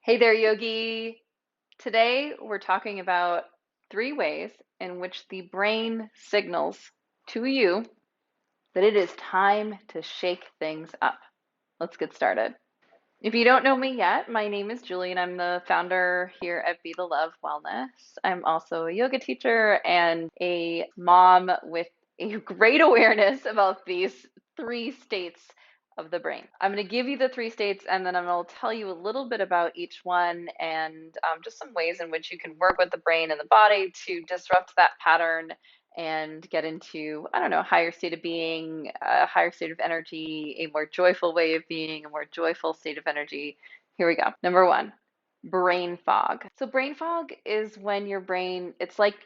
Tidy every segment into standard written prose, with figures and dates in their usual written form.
Hey there, yogi. Today we're talking about three ways in which the brain signals to you that it is time to shake things up. Let's get started. If you don't know me yet, my name is Julie and I'm the founder here at Be the Love Wellness. I'm also a yoga teacher and a mom with a great awareness about these three states of the brain. I'm going to give you the three states and then I'm going to tell you a little bit about each one and just some ways in which you can work with the brain and the body to disrupt that pattern and get into, I don't know, higher state of being, a higher state of energy, a more joyful way of being, a more joyful state of energy. Here we go. Number one, brain fog. So brain fog is when your brain, it's like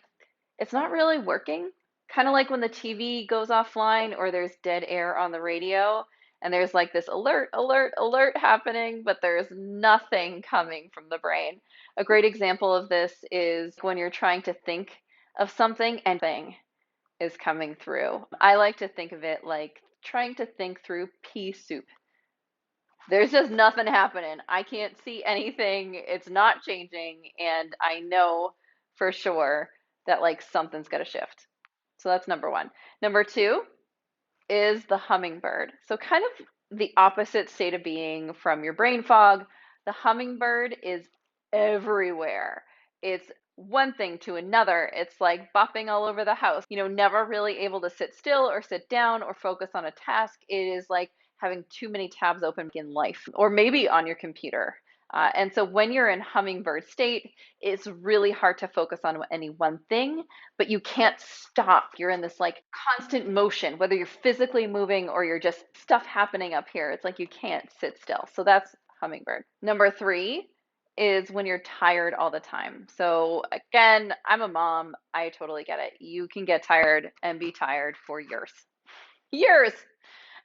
it's not really working. Kind of like when the TV goes offline or there's dead air on the radio and there's like this alert, alert, alert happening, but there's nothing coming from the brain. A great example of this is when you're trying to think of something and thing is coming through. I like to think of it like trying to think through pea soup. There's just nothing happening. I can't see anything. It's not changing. And I know for sure that like something's got to shift. So that's number one. Number two is the hummingbird. So kind of the opposite state of being from your brain fog. The hummingbird is everywhere. It's one thing to another. It's like bopping all over the house, never really able to sit still or sit down or focus on a task. It is like having too many tabs open in life or maybe on your computer. And so when you're in hummingbird state, it's really hard to focus on any one thing, but you can't stop. You're in this like constant motion, whether you're physically moving or you're just stuff happening up here. It's like you can't sit still. So that's hummingbird. Number three is when you're tired all the time. So again, I'm a mom. I totally get it. You can get tired and be tired for years. Years.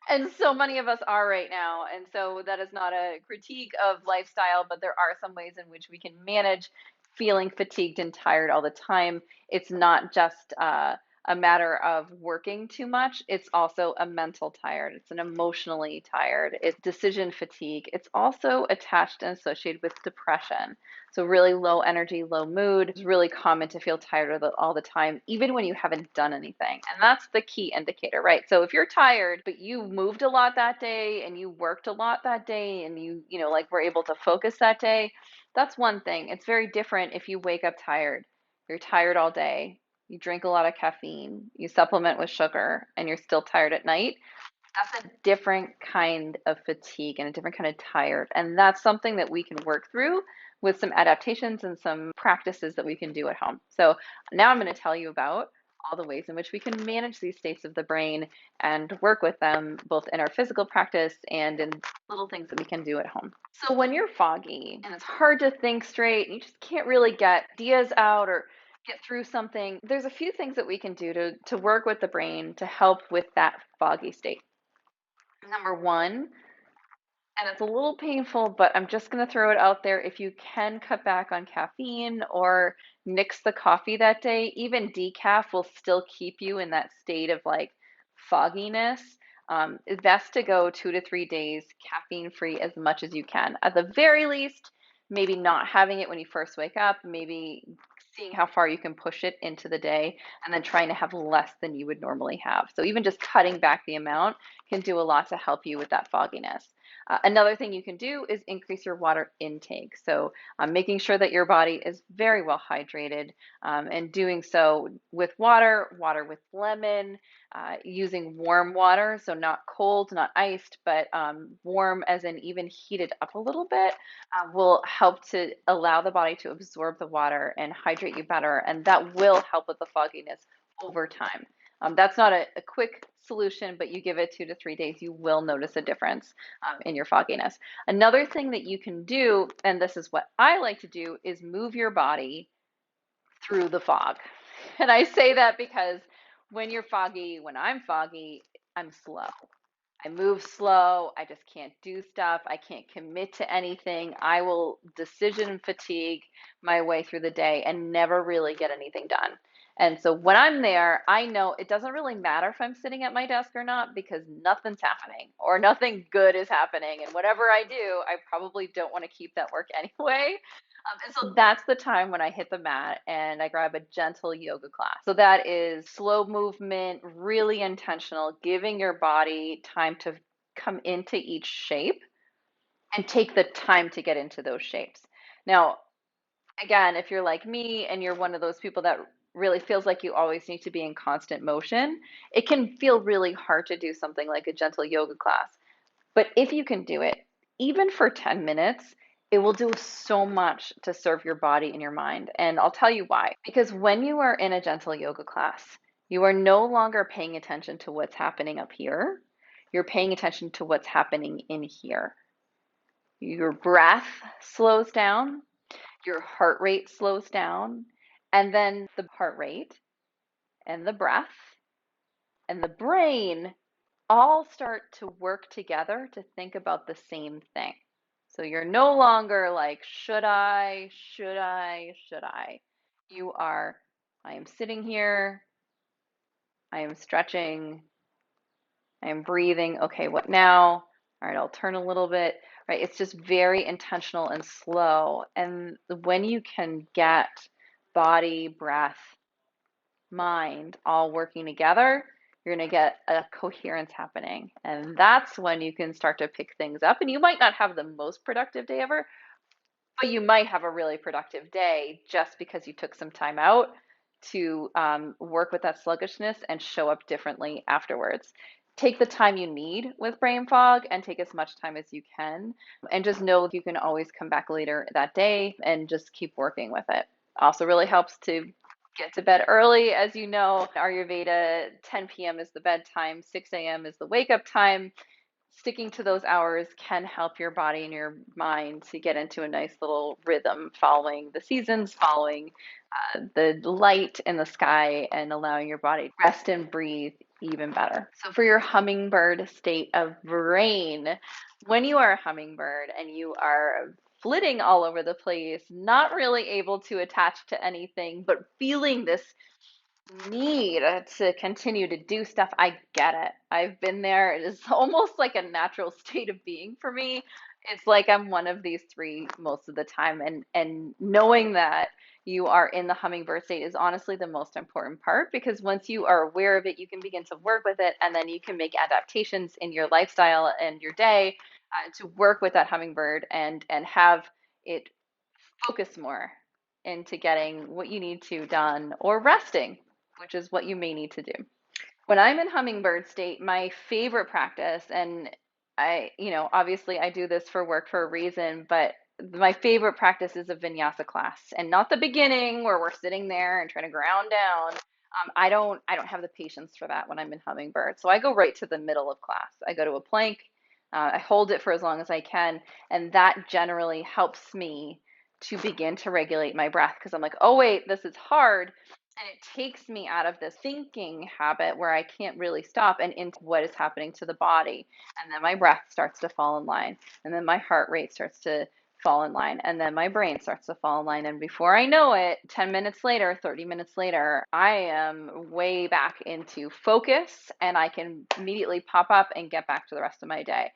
And so many of us are right now. And so that is not a critique of lifestyle, but there are some ways in which we can manage feeling fatigued and tired all the time. It's not just a matter of working too much, it's also a mental tired, it's an emotionally tired, it's decision fatigue. It's also attached and associated with depression. So really low energy, low mood. It's really common to feel tired all the time, even when you haven't done anything. And that's the key indicator, right? So if you're tired, but you moved a lot that day and you worked a lot that day and like were able to focus that day, that's one thing. It's very different if you wake up tired. You're tired all day. You drink a lot of caffeine. You supplement with sugar and you're still tired at night. That's a different kind of fatigue and a different kind of tired. And that's something that we can work through with some adaptations and some practices that we can do at home. So now I'm going to tell you about all the ways in which we can manage these states of the brain and work with them both in our physical practice and in little things that we can do at home. So when you're foggy and it's hard to think straight, and you just can't really get ideas out or get through something, there's a few things that we can do to work with the brain to help with that foggy state. Number one, and it's a little painful, but I'm just going to throw it out there. If you can cut back on caffeine or nix the coffee that day, even decaf will still keep you in that state of like fogginess. It's best to go 2 to 3 days caffeine free as much as you can. At the very least, maybe not having it when you first wake up, maybe seeing how far you can push it into the day, and then trying to have less than you would normally have. So even just cutting back the amount can do a lot to help you with that fogginess. Another thing you can do is increase your water intake. So making sure that your body is very well hydrated and doing so with water, water with lemon, using warm water. So not cold, not iced, but warm as in even heated up a little bit will help to allow the body to absorb the water and hydrate you better. And that will help with the fogginess over time. That's not a quick solution, but you give it 2 to 3 days, you will notice a difference in your fogginess. Another thing that you can do, and this is what I like to do, is move your body through the fog. And I say that because when you're foggy, when I'm foggy, I'm slow. I move slow. I just can't do stuff. I can't commit to anything. I will decision fatigue my way through the day and never really get anything done. And so when I'm there, I know it doesn't really matter if I'm sitting at my desk or not because nothing's happening or nothing good is happening. And whatever I do, I probably don't want to keep that work anyway. And so that's the time when I hit the mat and I grab a gentle yoga class. So that is slow movement, really intentional, giving your body time to come into each shape and take the time to get into those shapes. Now, again, if you're like me and you're one of those people that really feels like you always need to be in constant motion, it can feel really hard to do something like a gentle yoga class. But if you can do it, even for 10 minutes, it will do so much to serve your body and your mind. And I'll tell you why. Because when you are in a gentle yoga class, you are no longer paying attention to what's happening up here. You're paying attention to what's happening in here. Your breath slows down, your heart rate slows down, and then the heart rate and the breath and the brain all start to work together to think about the same thing. So you're no longer like, should I, should I, should I? You are, I am sitting here, I am stretching, I am breathing. Okay, what now? All right, I'll turn a little bit, right? It's just very intentional and slow. And when you can get body, breath, mind all working together, you're going to get a coherence happening. And that's when you can start to pick things up. And you might not have the most productive day ever, but you might have a really productive day just because you took some time out to work with that sluggishness and show up differently afterwards. Take the time you need with brain fog and take as much time as you can. And just know you can always come back later that day and just keep working with it. Also, really helps to get to bed early. As you know, Ayurveda, 10 p.m. is the bedtime, 6 a.m. is the wake up time. Sticking to those hours can help your body and your mind to get into a nice little rhythm following the seasons, following the light in the sky, and allowing your body to rest and breathe even better. So, for your hummingbird state of brain, when you are a hummingbird and you are flitting all over the place, not really able to attach to anything, but feeling this need to continue to do stuff. I get it. I've been there. It is almost like a natural state of being for me. It's like I'm one of these three most of the time. And knowing that you are in the hummingbird state is honestly the most important part because once you are aware of it, you can begin to work with it and then you can make adaptations in your lifestyle and your day to work with that hummingbird and have it focus more into getting what you need to done or resting, which is what you may need to do. When I'm in hummingbird state, my favorite practice, and obviously I do this for work for a reason, but my favorite practice is a vinyasa class and not the beginning where we're sitting there and trying to ground down. I don't have the patience for that when I'm in hummingbird. So I go right to the middle of class. I go to a plank. I hold it for as long as I can, and that generally helps me to begin to regulate my breath because I'm like, oh wait, this is hard. And it takes me out of this thinking habit where I can't really stop and into what is happening to the body. And then my breath starts to fall in line. And then my heart rate starts to fall in line. And then my brain starts to fall in line. And before I know it, 10 minutes later, 30 minutes later, I am way back into focus and I can immediately pop up and get back to the rest of my day.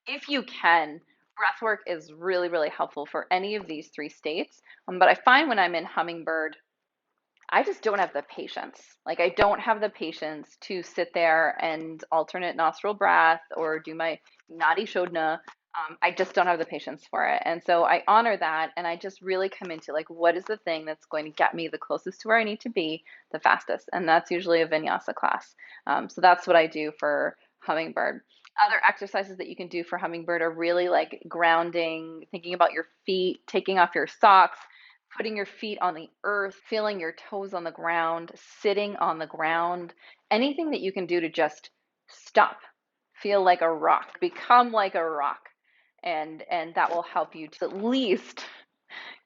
If you can, breath work is really, really helpful for any of these three states. But I find when I'm in hummingbird, I just don't have the patience. Like, I don't have the patience to sit there and alternate nostril breath or do my nadi shodhana. I just don't have the patience for it. And so I honor that. And I just really come into like, what is the thing that's going to get me the closest to where I need to be the fastest? And that's usually a vinyasa class. So that's what I do for hummingbird. Other exercises that you can do for hummingbird are really like grounding, thinking about your feet, taking off your socks, putting your feet on the earth, feeling your toes on the ground, sitting on the ground, anything that you can do to just stop, feel like a rock, become like a rock. And that will help you to at least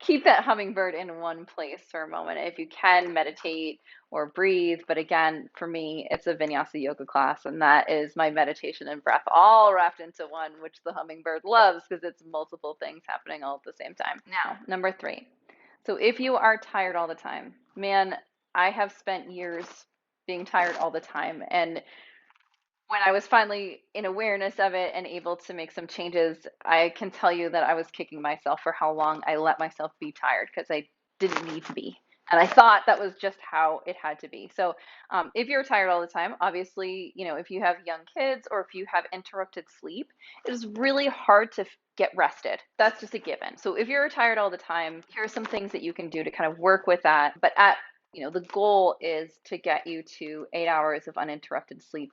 keep that hummingbird in one place for a moment. If you can meditate or breathe, but again, for me, it's a vinyasa yoga class, and that is my meditation and breath all wrapped into one, which the hummingbird loves because it's multiple things happening all at the same time. Now, number three. So if you are tired all the time, man, I have spent years being tired all the time. And when I was finally in awareness of it and able to make some changes, I can tell you that I was kicking myself for how long I let myself be tired because I didn't need to be. And I thought that was just how it had to be. So, if you're tired all the time, obviously, if you have young kids or if you have interrupted sleep, it is really hard to get rested. That's just a given. So, if you're tired all the time, here are some things that you can do to kind of work with that. But the goal is to get you to 8 hours of uninterrupted sleep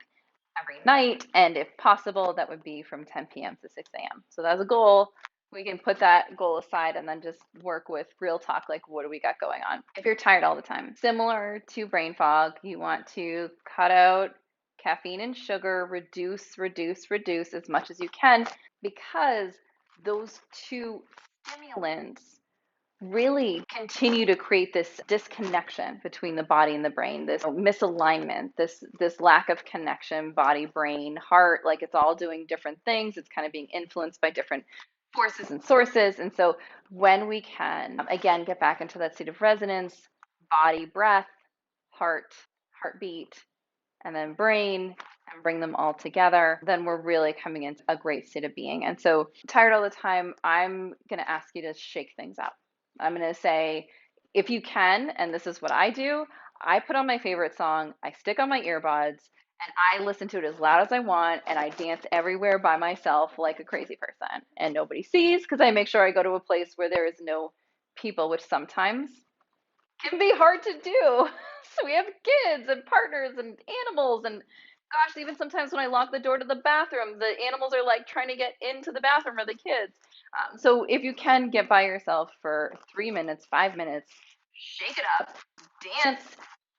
every night. And if possible, that would be from 10 p.m. to 6 a.m. So that's a goal. We can put that goal aside and then just work with real talk, like what do we got going on? If you're tired all the time, similar to brain fog, you want to cut out caffeine and sugar, reduce as much as you can, because those two stimulants really continue to create this disconnection between the body and the brain, this misalignment, this lack of connection, body, brain, heart, like it's all doing different things. It's kind of being influenced by different forces and sources. And so when we can again get back into that state of resonance, body, breath, heart, heartbeat, and then brain, and bring them all together, then we're really coming into a great state of being. And so, tired all the time, I'm going to ask you to shake things up. I'm going to say, if you can, and this is what I do, I put on my favorite song, I stick on my earbuds, and I listen to it as loud as I want, and I dance everywhere by myself like a crazy person. And nobody sees because I make sure I go to a place where there is no people, which sometimes can be hard to do. So we have kids and partners and animals, and gosh, even sometimes when I lock the door to the bathroom, the animals are like trying to get into the bathroom or the kids. So if you can get by yourself for 3 minutes, 5 minutes, shake it up, dance,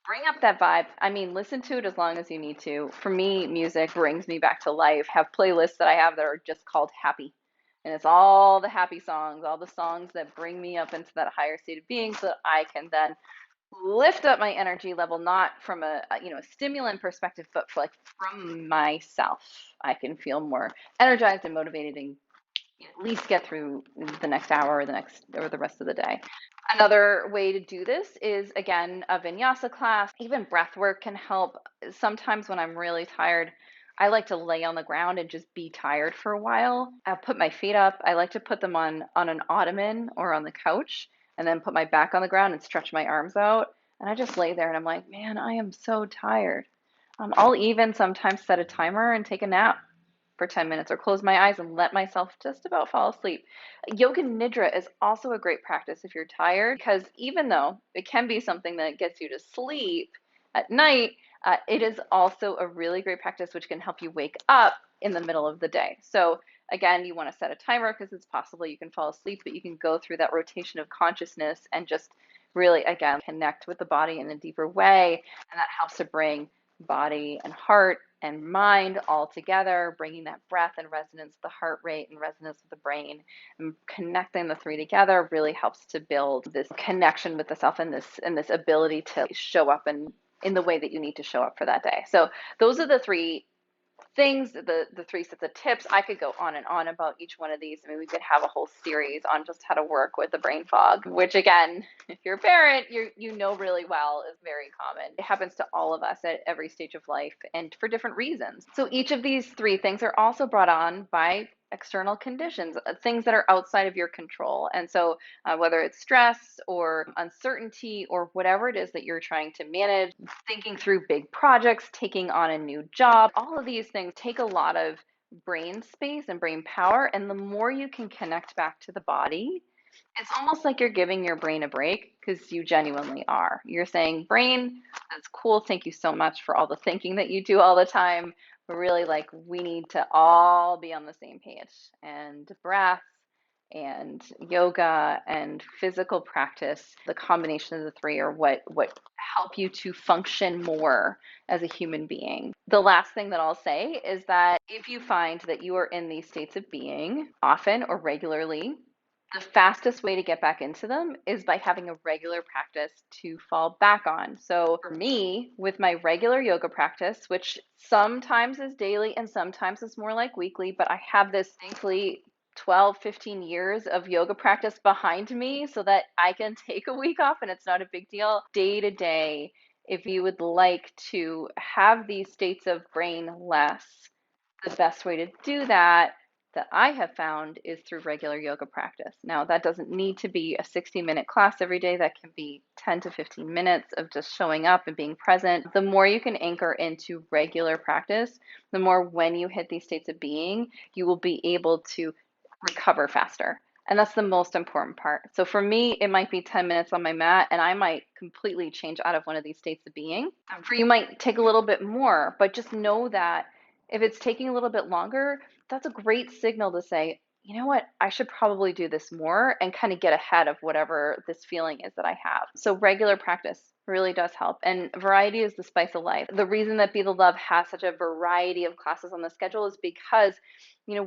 bring up that vibe. I mean, listen to it as long as you need to. For me, music brings me back to life. Have playlists that I have that are just called happy. And it's all the happy songs, all the songs that bring me up into that higher state of being so that I can then lift up my energy level, not from a stimulant perspective, but like from myself. I can feel more energized and motivated and at least get through the next hour or the rest of the day. Another way to do this is again a vinyasa class. Even breath work can help. Sometimes when I'm really tired, I like to lay on the ground and just be tired for a while. I'll put my feet up. I like to put them on an ottoman or on the couch and then put my back on the ground and stretch my arms out. And I just lay there and I'm like, man, I am so tired. I'll even sometimes set a timer and take a nap for 10 minutes or close my eyes and let myself just about fall asleep. Yoga Nidra is also a great practice if you're tired, because even though it can be something that gets you to sleep at night, it is also a really great practice which can help you wake up in the middle of the day. So again, you want to set a timer because it's possible you can fall asleep, but you can go through that rotation of consciousness and just really, again, connect with the body in a deeper way. And that helps to bring body and heart and mind all together, bringing that breath and resonance, the heart rate and resonance with the brain, and connecting the three together really helps to build this connection with the self and this ability to show up in the way that you need to show up for that day. So those are the three things, the three sets of tips. I could go on and on about each one of these. I mean, we could have a whole series on just how to work with the brain fog, which again, if you're a parent, you know really well is very common. It happens to all of us at every stage of life and for different reasons. So each of these three things are also brought on by external conditions, things that are outside of your control. And so whether it's stress or uncertainty or whatever it is that you're trying to manage, thinking through big projects, taking on a new job, all of these things take a lot of brain space and brain power. And the more you can connect back to the body, it's almost like you're giving your brain a break, because you genuinely are. You're saying, brain, that's cool. Thank you so much for all the thinking that you do all the time. But really, like, we need to all be on the same page. And breath and yoga and physical practice, the combination of the three are what help you to function more as a human being. The last thing that I'll say is that if you find that you are in these states of being often or regularly, the fastest way to get back into them is by having a regular practice to fall back on. So for me, with my regular yoga practice, which sometimes is daily and sometimes is more like weekly, but I have this thankfully 12, 15 years of yoga practice behind me so that I can take a week off and it's not a big deal. Day to day, if you would like to have these states of brain less, the best way to do that I have found is through regular yoga practice. Now, that doesn't need to be a 60-minute class every day. That can be 10 to 15 minutes of just showing up and being present. The more you can anchor into regular practice, the more when you hit these states of being, you will be able to recover faster. And that's the most important part. So for me, it might be 10 minutes on my mat, and I might completely change out of one of these states of being. For you, might take a little bit more, but just know that if it's taking a little bit longer, that's a great signal to say, you know what, I should probably do this more and kind of get ahead of whatever this feeling is that I have. So regular practice really does help. And variety is the spice of life. The reason that Be the Love has such a variety of classes on the schedule is because,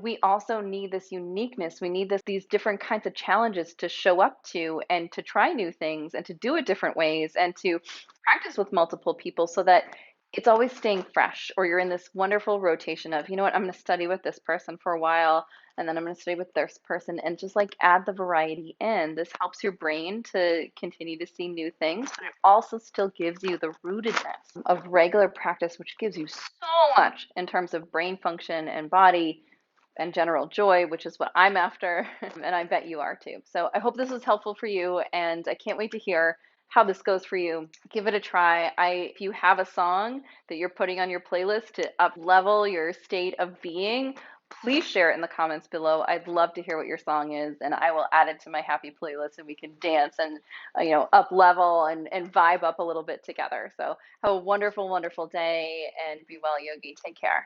we also need this uniqueness. We need these different kinds of challenges to show up to and to try new things and to do it different ways and to practice with multiple people so that it's always staying fresh, or you're in this wonderful rotation of, you know what, I'm going to study with this person for a while, and then I'm going to study with this person, and just like add the variety in. This helps your brain to continue to see new things, but it also still gives you the rootedness of regular practice, which gives you so much in terms of brain function and body and general joy, which is what I'm after, and I bet you are too. So I hope this was helpful for you, and I can't wait to hear how this goes for you. Give it a try. If you have a song that you're putting on your playlist to up level your state of being, please share it in the comments below. I'd love to hear what your song is, and I will add it to my happy playlist, and we can dance and up level and vibe up a little bit together. So have a wonderful, wonderful day, and be well, Yogi. Take care.